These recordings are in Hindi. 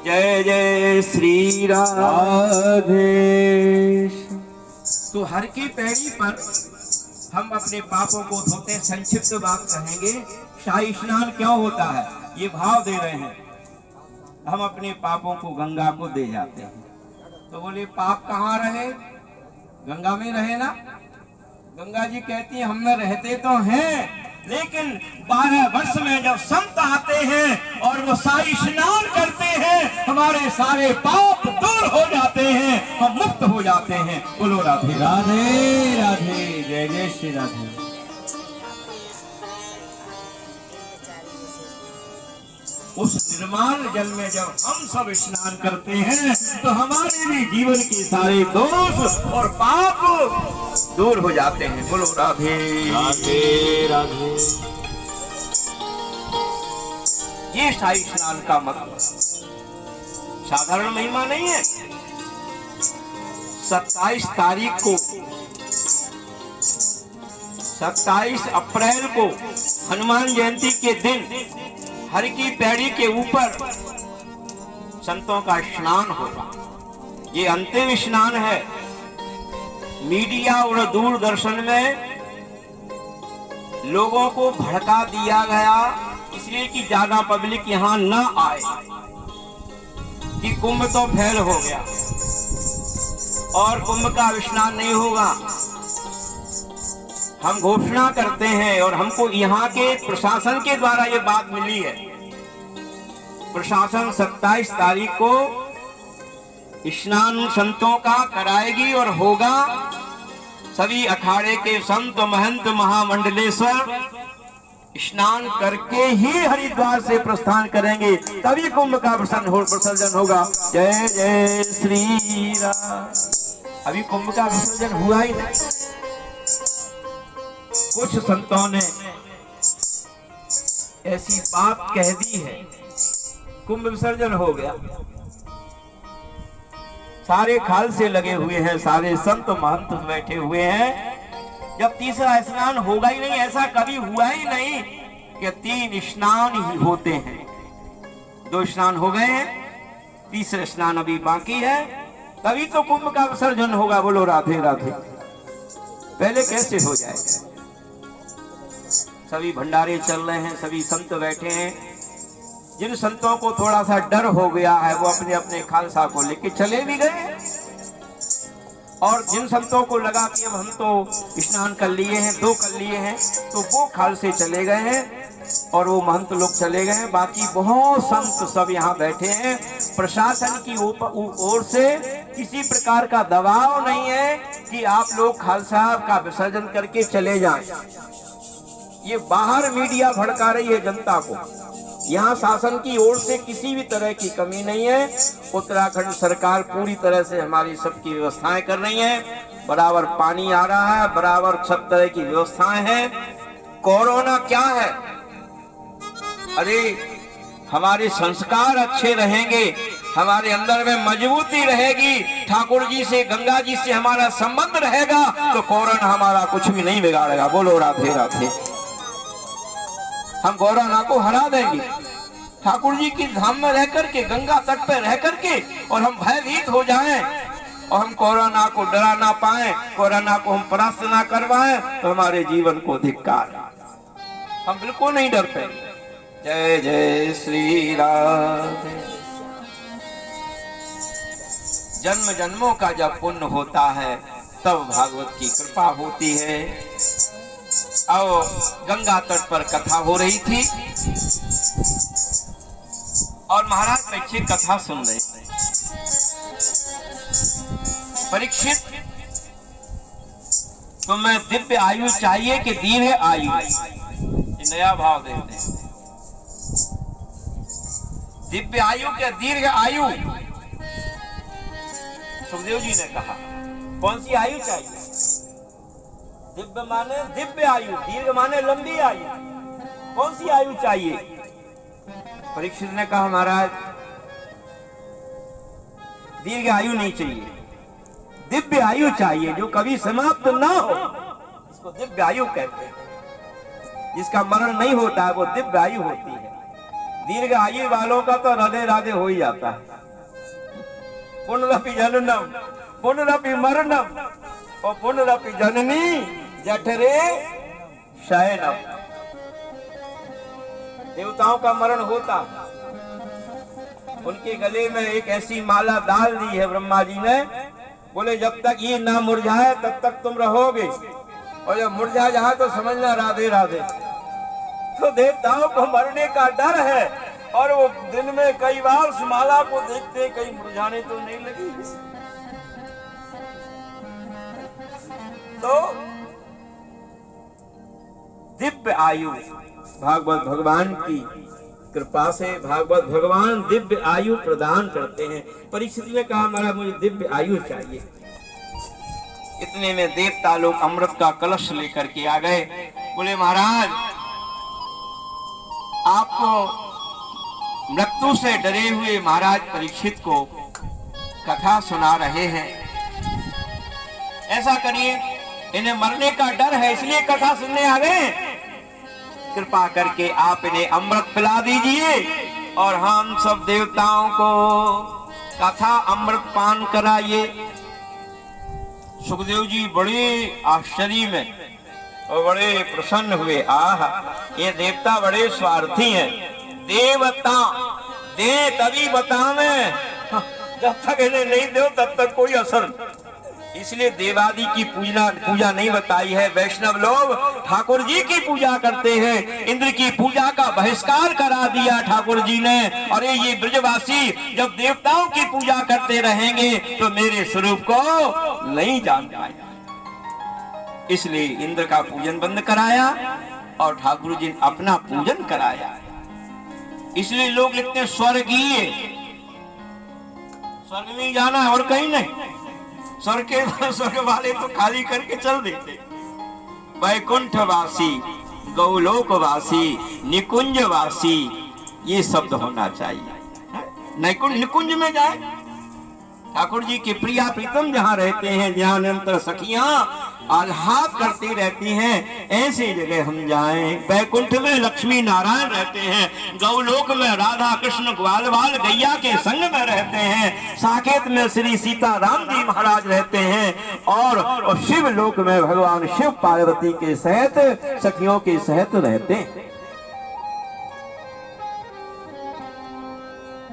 जय जय श्री राधे। तो हर की पैड़ी पर हम अपने पापों को धोते हैं। संक्षिप्त बात कहेंगे, शाही स्नान क्यों होता है, ये भाव दे रहे हैं। हम अपने पापों को गंगा को दे जाते हैं। तो बोले पाप कहाँ रहे, गंगा में रहे ना। गंगा जी कहती है हम में रहते तो हैं, लेकिन 12 वर्ष में जब संत आते हैं और वो शाही स्नान करते हैं, हमारे सारे पाप दूर हो जाते हैं, हम मुक्त हो जाते हैं। बोलो राधे राधे राधे, जय जय श्री राधे। उस निर्मल जल में जब हम सब स्नान करते हैं तो हमारे भी जीवन के सारे दोष और पाप दूर हो जाते हैं। बोलो राधे राधे राधे। ये शाही स्नान का मतलब साधारण महिमा नहीं है। 27 तारीख को, 27 अप्रैल को हनुमान जयंती के दिन हर की पैड़ी के ऊपर संतों का स्नान होगा। ये अंतिम स्नान है। मीडिया और दूरदर्शन में लोगों को भड़का दिया गया इसलिए कि ज्यादा पब्लिक यहां ना आए, कि कुंभ तो फेल हो गया और कुंभ का स्नान नहीं होगा। हम घोषणा करते हैं और हमको यहाँ के प्रशासन के द्वारा ये बात मिली है। प्रशासन 27 तारीख को स्नान संतों का कराएगी और होगा। सभी अखाड़े के संत महंत महामंडलेश्वर स्नान करके ही हरिद्वार से प्रस्थान करेंगे, तभी कुंभ का विसर्जन होगा। जय जय श्री राम। अभी कुंभ का विसर्जन हुआ ही नहीं। कुछ संतों ने ऐसी बात कह दी है, कुंभ विसर्जन हो गया। सारे खालसे लगे हुए हैं, सारे संत महंत बैठे हुए हैं। जब तीसरा स्नान होगा ही नहीं, ऐसा कभी हुआ ही नहीं कि 3 स्नान ही होते हैं। 2 स्नान हो गए हैं, तीसरा स्नान अभी बाकी है, तभी तो कुंभ का विसर्जन होगा। बोलो राधे राधे। पहले कैसे हो जाएगा। सभी भंडारे चल रहे हैं, सभी संत बैठे हैं। जिन संतों को थोड़ा सा डर हो गया है वो अपने अपने खालसा को लेके चले भी गए, और जिन संतों को लगा कि अब हम तो स्नान कर लिए हैं, 2 कर लिए हैं, तो वो खालसे चले गए हैं और वो महंत लोग चले गए हैं। बाकी बहुत संत सब यहाँ बैठे हैं। प्रशासन की ओर से किसी प्रकार का दबाव नहीं है कि आप लोग खालसा का विसर्जन करके चले जाएं। ये बाहर मीडिया भड़का रही है जनता को। यहाँ शासन की ओर से किसी भी तरह की कमी नहीं है। उत्तराखंड सरकार पूरी तरह से हमारी सबकी व्यवस्थाएं कर रही है। बराबर पानी आ रहा है, बराबर सब तरह की व्यवस्थाएं हैं। कोरोना क्या है, अरे हमारे संस्कार अच्छे रहेंगे, हमारे अंदर में मजबूती रहेगी, ठाकुर जी से गंगा जी से हमारा संबंध रहेगा, तो कोरोना हमारा कुछ भी नहीं बिगाड़ेगा। बोलो राधे राधे। हम कोरोना को हरा देंगे ठाकुर जी की धाम में रह करके, गंगा तट पर रह करके, और हम भयभीत हो जाएं और हम कोरोना को डरा ना पाए, कोरोना को हम परास्त ना करवाएं, तो हमारे जीवन को धिक्कार। हम बिल्कुल नहीं डरते। जय जय श्री राधे। जन्म जन्मों का जब पुण्य होता है तब भागवत की कृपा होती है। और गंगा तट पर कथा हो रही थी और महाराज परीक्षित कथा सुन रहे थे। परीक्षित, तुम्हें दिव्य आयु चाहिए कि दीर्घ आयु? ये नया भाव देते हैं। दिव्य आयु के दीर्घ आयु? सुखदेव जी ने कहा कौन सी आयु चाहिए? दिव्य माने दिव्य आयु, दीर्घ माने लंबी आयु। कौन सी आयु चाहिए? परीक्षित ने कहा महाराज दीर्घ आयु नहीं चाहिए, दिव्य आयु चाहिए जो कभी समाप्त ना हो। इसको दिव्य आयु कहते हैं। जिसका मरण नहीं होता है वो दिव्य आयु होती है। दीर्घ आयु वालों का तो राधे राधे हो ही जाता है। पुनरपि जननम पुनरपि मरणम और पुनरपि जननी जठरे शयनम। देवताओं का मरण होता, उनके गले में एक ऐसी माला डाल दी है ब्रह्मा जी ने, बोले जब तक ये ना मुरझाए तब तक तुम रहोगे, और जब मुरझा जाए तो समझना राधे राधे। तो देवताओं को मरने का डर है, और वो दिन में कई बार उस माला को देखते कहीं मुरझाने तो नहीं लगी। तो दिव्य आयु भागवत भगवान की कृपा से भागवत भगवान दिव्य आयु प्रदान करते हैं। परीक्षित ने कहा महाराज मुझे दिव्य आयु चाहिए। इतने में देवता लोग अमृत का कलश लेकर के आ गए। बोले महाराज आपको मृत्यु से डरे हुए महाराज परीक्षित को कथा सुना रहे हैं, ऐसा करिए, इन्हें मरने का डर है इसलिए कथा सुनने आ गए, कृपा करके आप इन्हें अमृत पिला दीजिए और हम सब देवताओं को कथा अमृत पान कराइए। सुखदेव जी बड़े आश्चर्य में और बड़े प्रसन्न हुए। आह, ये देवता बड़े स्वार्थी हैं। देवता दे तभी बतावे, जब तक इन्हें नहीं दो तब तक कोई असर। इसलिए देवादि की पूजा नहीं बताई है। वैष्णव लोग ठाकुर जी की पूजा करते हैं, इंद्र की पूजा का बहिष्कार करा दिया ठाकुर जी ने। अरे ये ब्रजवासी जब देवताओं की पूजा करते रहेंगे तो मेरे स्वरूप को नहीं जान पाएगा, इसलिए इंद्र का पूजन बंद कराया और ठाकुर जी ने अपना पूजन कराया। इसलिए लोग लिखते हैं स्वर्गीय, स्वर्ग में जाना है और कहीं नहीं। स्वर्ग वाले तो खाली करके चल देते। वैकुंठवासी, गौलोकवासी, निकुंजवासी, ये शब्द होना चाहिए। निकुंज में जाए, ठाकुर जी के प्रिया प्रीतम जहाँ रहते हैं, जहाँ निरंतर सखियां आह्लाद करती रहती हैं, ऐसी जगह हम जाएं। वैकुंठ में लक्ष्मी नारायण रहते हैं, गौलोक में राधा कृष्ण ग्वाल बाल गैया के संग में रहते हैं, साकेत में श्री सीता राम जी महाराज रहते हैं, और शिव लोक में भगवान शिव पार्वती के सहित सखियों के सहित रहते हैं।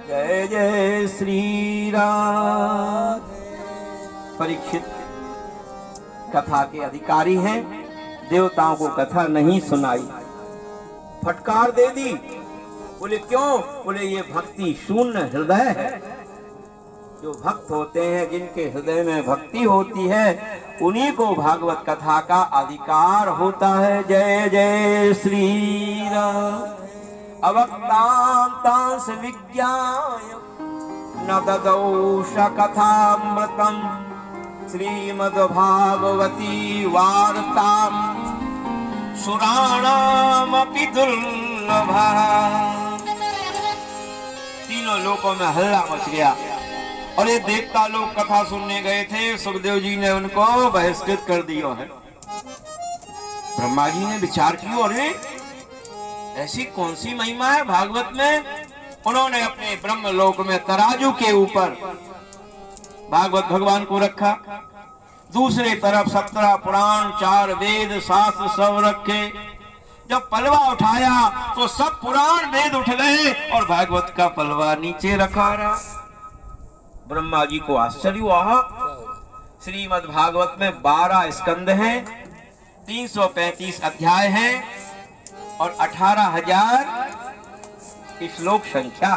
जय जय श्री राम। परीक्षित कथा के अधिकारी हैं, देवताओं को कथा नहीं सुनाई, फटकार दे दी। बोले क्यों? बोले ये भक्ति शून्य हृदय है। जो भक्त होते हैं, जिनके हृदय में भक्ति होती है, उन्हीं को भागवत कथा का अधिकार होता है। जय जय श्री राम। अवक्तांतांस विज्ञाय न ददौष कथामृतम् श्रीमद्भागवती वार्ताम् सुराणामपि दुर्लभा। तीनों लोकों में हल्ला मच गया और ये देवता लोग कथा सुनने गए थे, सुखदेव जी ने उनको बहिष्कृत कर दिया है। ब्रह्मा जी ने विचार किया, अरे ऐसी कौन सी महिमा है भागवत में। उन्होंने अपने ब्रह्म लोक में तराजू के ऊपर भागवत भगवान को रखा, दूसरे तरफ 17 पुराण, 4 वेद, शास्त्र सब रखे। जब पलवा उठाया तो सब पुराण वेद उठ गए और भागवत का पलवा नीचे रखा रहा। ब्रह्मा जी को आश्चर्य हुआ। श्रीमद् भागवत में 12 स्कंद हैं, 335 अध्याय हैं और 18,000 श्लोक संख्या।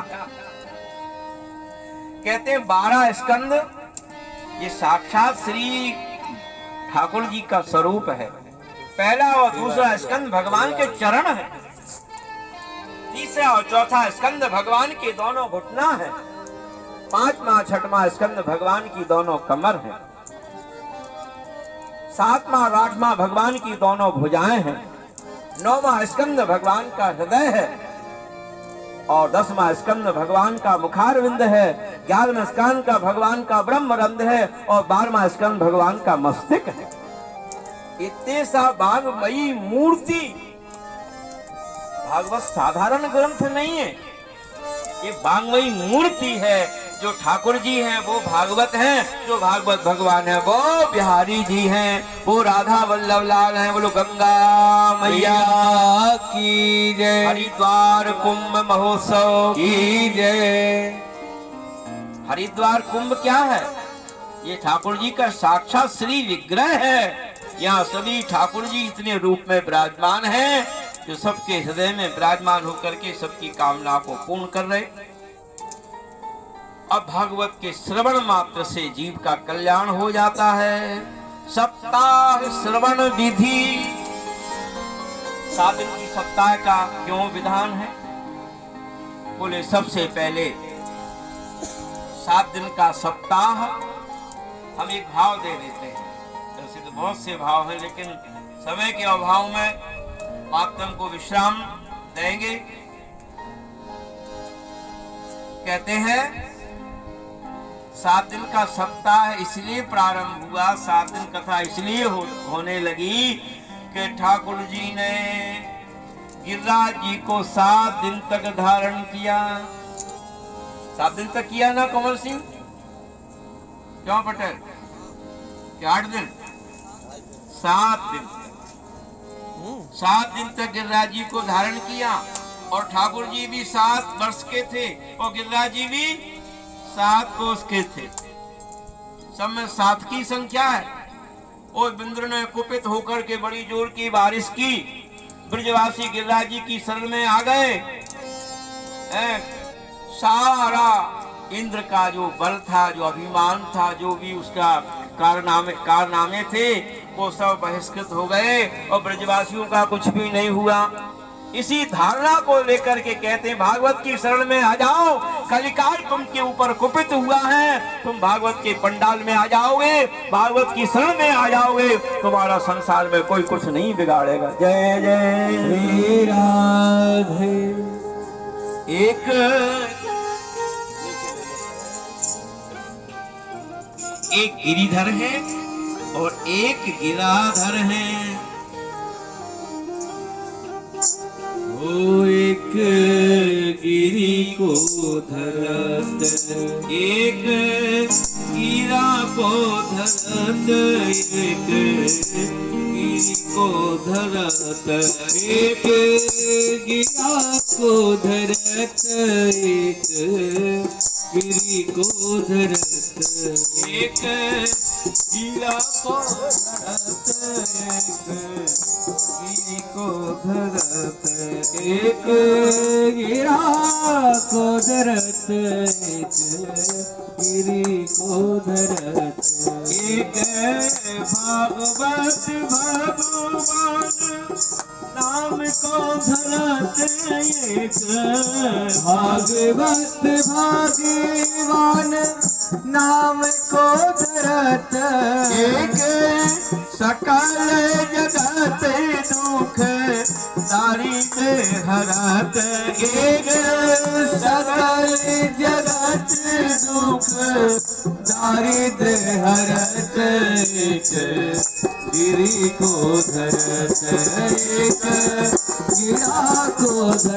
कहते हैं 12 स्कंद ये साक्षात श्री ठाकुर जी का स्वरूप है। पहला और दूसरा स्कंद भगवान के चरण है, तीसरा और चौथा स्कंद भगवान के दोनों घुटना है, 5वां 6वां स्कंद भगवान की दोनों कमर है, 7वां और 8वां भगवान की दोनों भुजाएं हैं, 9वां स्कंद भगवान का हृदय है और 10वां स्कंद भगवान का मुखारविंद है, 11वां स्कंद का भगवान का ब्रह्मरंध्र है और 12वां स्कंद भगवान का मस्तक है। इतने सा बागमयी मूर्ति। भागवत साधारण ग्रंथ नहीं है, ये बागमयी मूर्ति है। जो ठाकुर जी हैं वो भागवत हैं, जो भागवत भगवान है वो बिहारी जी हैं, वो राधा वल्लभ लाल हैं। बोलो गंगा मैया की जय। हरिद्वार कुंभ महोत्सव की जय। हरिद्वार कुंभ क्या है? ये ठाकुर जी का साक्षात श्री विग्रह है। यहाँ सभी ठाकुर जी इतने रूप में विराजमान हैं जो सबके हृदय में विराजमान होकर के सबकी कामना को पूर्ण कर रहे। अब भागवत के श्रवण मात्र से जीव का कल्याण हो जाता है। सप्ताह श्रवण विधि, 7 दिन की सप्ताह का क्यों विधान है? बोले सबसे पहले 7 दिन का सप्ताह हम एक भाव दे देते हैं। वैसे तो बहुत से भाव हैं, लेकिन समय के अभाव में आप को विश्राम देंगे। कहते हैं 7 दिन का सप्ताह इसलिए प्रारंभ हुआ, 7 दिन कथा इसलिए होने लगी कि ठाकुर जी ने गिरिराज जी को 7 दिन तक धारण किया। 7 दिन तक किया ना कमल सिंह? क्यों पटेल? क्या 8 दिन? 7 दिन। 7 दिन तक गिरिराज जी को धारण किया और ठाकुर जी भी 7 वर्ष के थे और गिरिराज जी भी 7 कोस के थे। सब में 7 की संख्या है। और इंद्र ने कुपित होकर के बड़ी जोर की बारिश की। ब्रजवासी गिरिराज जी की शरण में आ गए। सारा इंद्र का जो बल था, जो अभिमान था, जो भी उसका कारनामे थे, वो सब बहिष्कृत हो गए और ब्रजवासियों का कुछ भी नहीं हुआ। इसी धारणा को लेकर के कहते हैं भागवत की शरण में आ जाओ। कलिकाल तुमके ऊपर कुपित हुआ है, तुम भागवत के पंडाल में आ जाओगे, भागवत की शरण में आ जाओगे, तुम्हारा संसार में कोई कुछ नहीं बिगाड़ेगा। जय जय श्री राधे। एक गिरिधर है और एक गिराधर है। ओ एक गिरी को धरत, एक गिरा को धरत, एक गिरी को धरत, एक गिरा को धरत, एक गिरी को धरत, एक गिरा को धरत, एक गिरी को धरत, एक गिरा को धरत, एक गिरी को धरत, एक भागवत भगवान नाम को धरत, एक भागवत भगवान नाम को धरत, एक सकल जगत दुख दारिद्र हरत, एक सकल जगत दुख दारिद्र हरत, एक गिरी को धरत, एक गिरा को धरत।